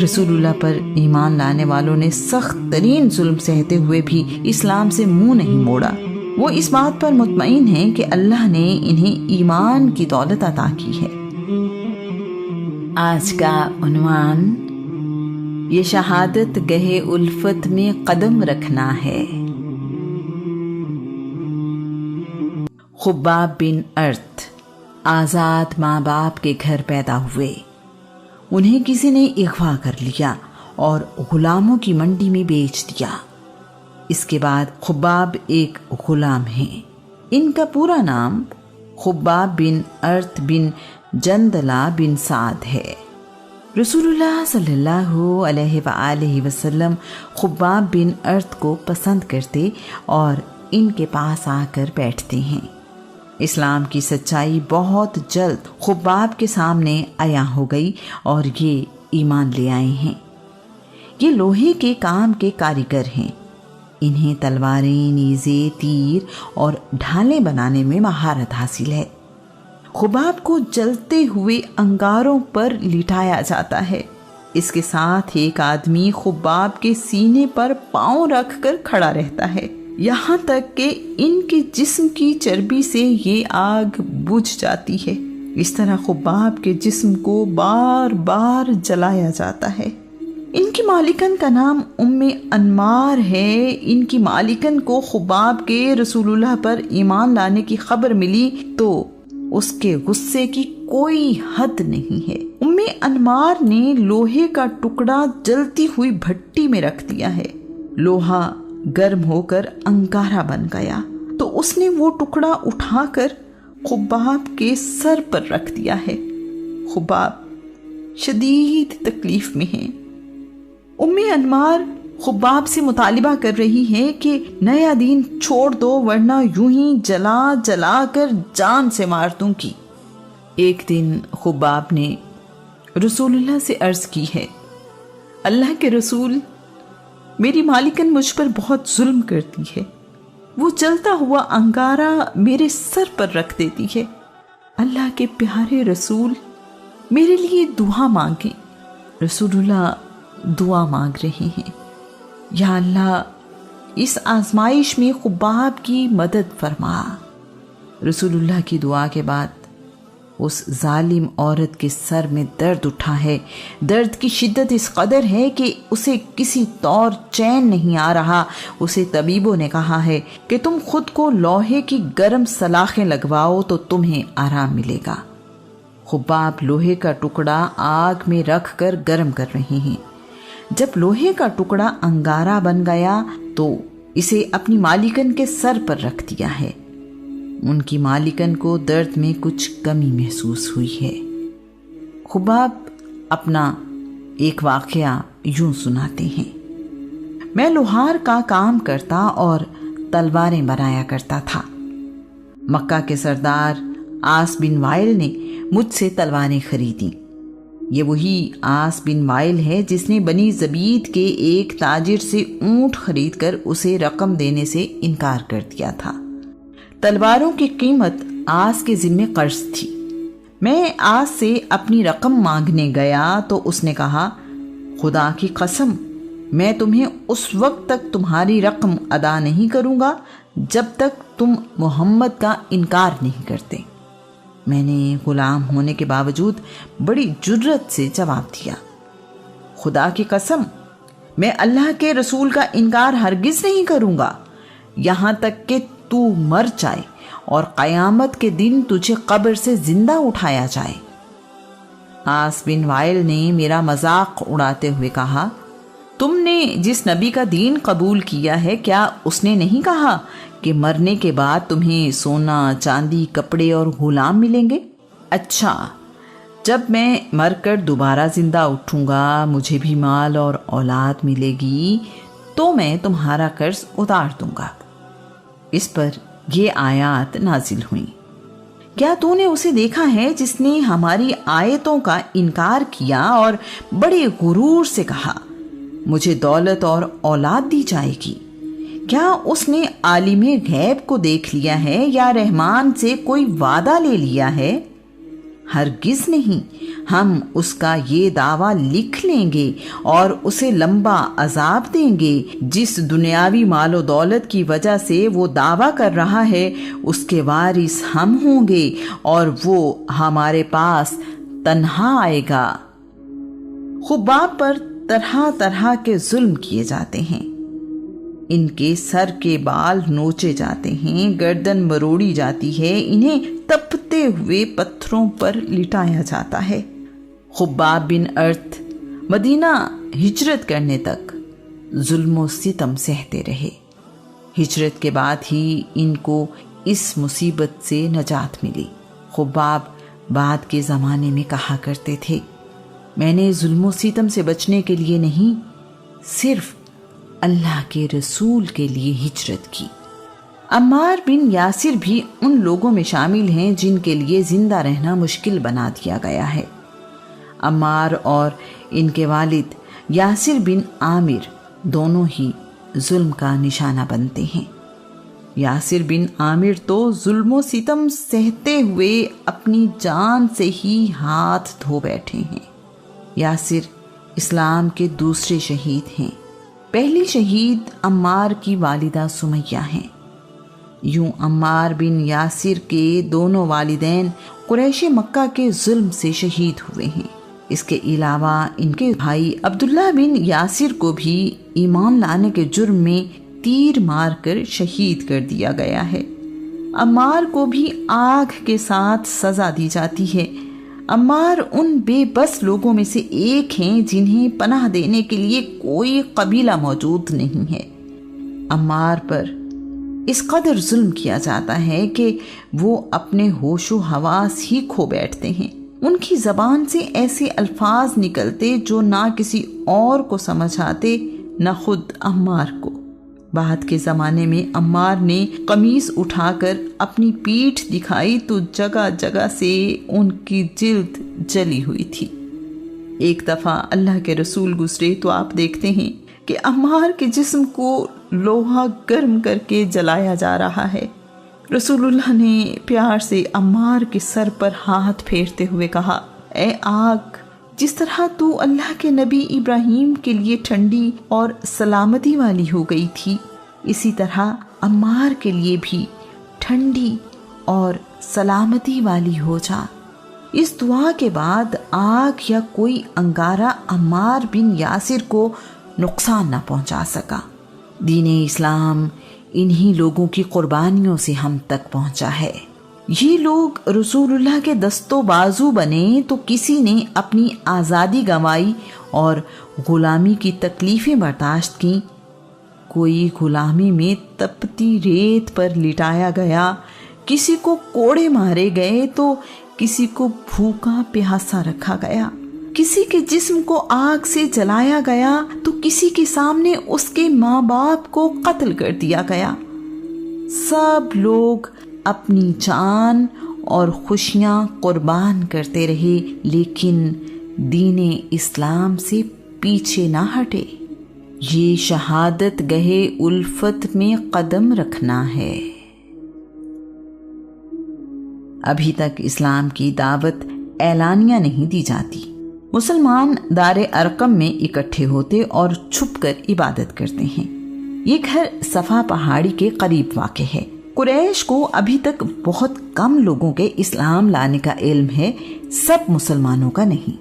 رسول اللہ پر ایمان لانے والوں نے سخت ترین ظلم سہتے ہوئے بھی اسلام سے منہ نہیں موڑا۔ وہ اس بات پر مطمئن ہیں کہ اللہ نے انہیں ایمان کی دولت عطا کی ہے۔ آج کا عنوان یہ شہادت گہے الفت میں قدم رکھنا ہے۔ خباب بن ارت آزاد ماں باپ کے گھر پیدا ہوئے۔ انہیں کسی نے اغوا کر لیا اور غلاموں کی منڈی میں بیچ دیا۔ اس کے بعد خباب ایک غلام ہیں۔ ان کا پورا نام خباب بن ارت بن جندلہ بن سعد ہے۔ رسول اللہ صلی اللہ علیہ وآلہ وسلم خباب بن ارت کو پسند کرتے اور ان کے پاس آ کر بیٹھتے ہیں۔ اسلام کی سچائی بہت جلد خباب کے سامنے عیاں ہو گئی اور یہ ایمان لے آئے ہیں۔ یہ لوہے کے کام کے کاریگر ہیں۔ انہیں تلواریں، نیزے، تیر اور ڈھالیں بنانے میں مہارت حاصل ہے۔ خباب کو جلتے ہوئے انگاروں پر لٹایا جاتا ہے۔ اس کے ساتھ ایک آدمی خباب کے سینے پر پاؤں رکھ کر کھڑا رہتا ہے، یہاں تک کہ ان کے جسم کی چربی سے یہ آگ بجھ جاتی ہے۔ اس طرح خباب کے جسم کو بار بار جلایا جاتا ہے۔ ان کی مالکن کا نام ام انمار ہے۔ ان کی مالکن کو خباب کے رسول اللہ پر ایمان لانے کی خبر ملی تو اس کے غصے کی کوئی حد نہیں ہے۔ ام انمار نے لوہے کا ٹکڑا جلتی ہوئی بھٹی میں رکھ دیا ہے۔ لوہا گرم ہو کر انگارہ بن گیا تو اس نے وہ ٹکڑا اٹھا کر خباب کے سر پر رکھ دیا ہے۔ خباب شدید تکلیف میں ہیں۔ ام انمار خباب سے مطالبہ کر رہی ہے کہ نیا دین چھوڑ دو ورنہ یوں ہی جلا جلا کر جان سے مار دوں گی۔ ایک دن خباب نے رسول اللہ سے عرض کی ہے، اللہ کے رسول، میری مالکن مجھ پر بہت ظلم کرتی ہے۔ وہ جلتا ہوا انگارہ میرے سر پر رکھ دیتی ہے۔ اللہ کے پیارے رسول، میرے لیے دعا مانگیں۔ رسول اللہ دعا مانگ رہے ہیں، یا اللہ اس آزمائش میں خباب کی مدد فرما۔ رسول اللہ کی دعا کے بعد اس ظالم عورت کے سر میں درد اٹھا ہے۔ درد کی شدت اس قدر ہے کہ اسے کسی طور چین نہیں آ رہا۔ اسے طبیبوں نے کہا ہے کہ تم خود کو لوہے کی گرم سلاخیں لگواؤ تو تمہیں آرام ملے گا۔ خباب لوہے کا ٹکڑا آگ میں رکھ کر گرم کر رہے ہیں۔ جب لوہے کا ٹکڑا انگارہ بن گیا تو اسے اپنی مالکن کے سر پر رکھ دیا ہے۔ ان کی مالکن کو درد میں کچھ کمی محسوس ہوئی ہے۔ خباب اپنا ایک واقعہ یوں سناتے ہیں، میں لوہار کا کام کرتا اور تلواریں بنایا کرتا تھا۔ مکہ کے سردار عاص بن وائل نے مجھ سے تلواریں خریدیں۔ یہ وہی عاص بن وائل ہے جس نے بنی زبید کے ایک تاجر سے اونٹ خرید کر اسے رقم دینے سے انکار کر دیا تھا۔ تلواروں کی قیمت عاص کے ذمے قرض تھی۔ میں عاص سے اپنی رقم مانگنے گیا تو اس نے کہا، خدا کی قسم، میں تمہیں اس وقت تک تمہاری رقم ادا نہیں کروں گا جب تک تم محمد کا انکار نہیں کرتے۔ میں نے غلام ہونے کے باوجود بڑی جرت سے جواب دیا، خدا کی قسم، میں اللہ کے رسول کا انکار ہرگز نہیں کروں گا یہاں تک کہ تو مر جائے اور قیامت کے دن تجھے قبر سے زندہ اٹھایا جائے۔ عاص بن وائل نے میرا مذاق اڑاتے ہوئے کہا، تم نے جس نبی کا دین قبول کیا ہے کیا اس نے نہیں کہا کہ مرنے کے بعد تمہیں سونا، چاندی، کپڑے اور غلام ملیں گے؟ اچھا، جب میں مر کر دوبارہ زندہ اٹھوں گا، مجھے بھی مال اور اولاد ملے گی تو میں تمہارا قرض اتار دوں گا۔ اس پر یہ آیات نازل ہوئیں، کیا تو نے اسے دیکھا ہے جس نے ہماری آیتوں کا انکار کیا اور بڑے غرور سے کہا مجھے دولت اور اولاد دی جائے گی؟ کیا اس نے عالم غیب کو دیکھ لیا ہے یا رحمان سے کوئی وعدہ لے لیا ہے؟ ہرگز نہیں، ہم اس کا یہ دعویٰ لکھ لیں گے اور اسے لمبا عذاب دیں گے۔ جس دنیاوی مال و دولت کی وجہ سے وہ دعویٰ کر رہا ہے اس کے وارث ہم ہوں گے اور وہ ہمارے پاس تنہا آئے گا۔ خباب پر طرح طرح کے ظلم کیے جاتے ہیں، ان کے سر کے بال نوچے جاتے ہیں، گردن مروڑی جاتی ہے، انہیں تپتے ہوئے پتھروں پر لٹایا جاتا ہے۔ خباب بن ارت مدینہ ہجرت کرنے تک ظلم و ستم سہتے رہے۔ ہجرت کے بعد ہی ان کو اس مصیبت سے نجات ملی۔ خباب بعد کے زمانے میں کہا کرتے تھے، میں نے ظلم و ستم سے بچنے کے لیے نہیں، صرف اللہ کے رسول کے لیے ہجرت کی۔ عمار بن یاسر بھی ان لوگوں میں شامل ہیں جن کے لیے زندہ رہنا مشکل بنا دیا گیا ہے۔ عمار اور ان کے والد یاسر بن عامر دونوں ہی ظلم کا نشانہ بنتے ہیں۔ یاسر بن عامر تو ظلم و ستم سہتے ہوئے اپنی جان سے ہی ہاتھ دھو بیٹھے ہیں۔ یاسر اسلام کے دوسرے شہید ہیں۔ پہلی شہید عمار کی والدہ سمیہ ہیں۔ یوں عمار بن یاسر کے دونوں والدین قریش مکہ کے ظلم سے شہید ہوئے ہیں۔ اس کے علاوہ ان کے بھائی عبداللہ بن یاسر کو بھی ایمان لانے کے جرم میں تیر مار کر شہید کر دیا گیا ہے۔ عمار کو بھی آگ کے ساتھ سزا دی جاتی ہے۔ عمار ان بے بس لوگوں میں سے ایک ہیں جنہیں پناہ دینے کے لیے کوئی قبیلہ موجود نہیں ہے۔ عمار پر اس قدر ظلم کیا جاتا ہے کہ وہ اپنے ہوش و حواس ہی کھو بیٹھتے ہیں۔ ان کی زبان سے ایسے الفاظ نکلتے جو نہ کسی اور کو سمجھ آتے، نہ خود عمار کو۔ بعد کے زمانے میں عمار نے قمیص اٹھا کر اپنی پیٹھ دکھائی تو جگہ جگہ سے ان کی جلد جلی ہوئی تھی۔ ایک دفعہ اللہ کے رسول گزرے تو آپ دیکھتے ہیں کہ عمار کے جسم کو لوہا گرم کر کے جلایا جا رہا ہے۔ رسول اللہ نے پیار سے عمار کے سر پر ہاتھ پھیرتے ہوئے کہا، اے آگ، جس طرح تو اللہ کے نبی ابراہیم کے لیے ٹھنڈی اور سلامتی والی ہو گئی تھی، اسی طرح عمار کے لیے بھی ٹھنڈی اور سلامتی والی ہو جا۔ اس دعا کے بعد آگ یا کوئی انگارہ عمار بن یاسر کو نقصان نہ پہنچا سکا۔ دین اسلام انہی لوگوں کی قربانیوں سے ہم تک پہنچا ہے۔ یہ لوگ رسول اللہ کے دست و بازو بنے تو کسی نے اپنی آزادی گنوائی اور غلامی کی تکلیفیں برداشت کیں۔ کوئی غلامی میں تپتی ریت پر لٹایا گیا، کسی کو کوڑے مارے گئے تو کسی کو بھوکا پیاسا رکھا گیا، کسی کے جسم کو آگ سے جلایا گیا تو کسی کے سامنے اس کے ماں باپ کو قتل کر دیا گیا۔ سب لوگ اپنی جان اور خوشیاں قربان کرتے رہے، لیکن دین اسلام سے پیچھے نہ ہٹے۔ یہ شہادت گہے الفت میں قدم رکھنا ہے۔ ابھی تک اسلام کی دعوت اعلانیہ نہیں دی جاتی۔ مسلمان دار ارقم میں اکٹھے ہوتے اور چھپ کر عبادت کرتے ہیں۔ یہ گھر صفا پہاڑی کے قریب واقع ہے۔ قریش کو ابھی تک بہت کم لوگوں کے اسلام لانے کا علم ہے، سب مسلمانوں کا نہیں۔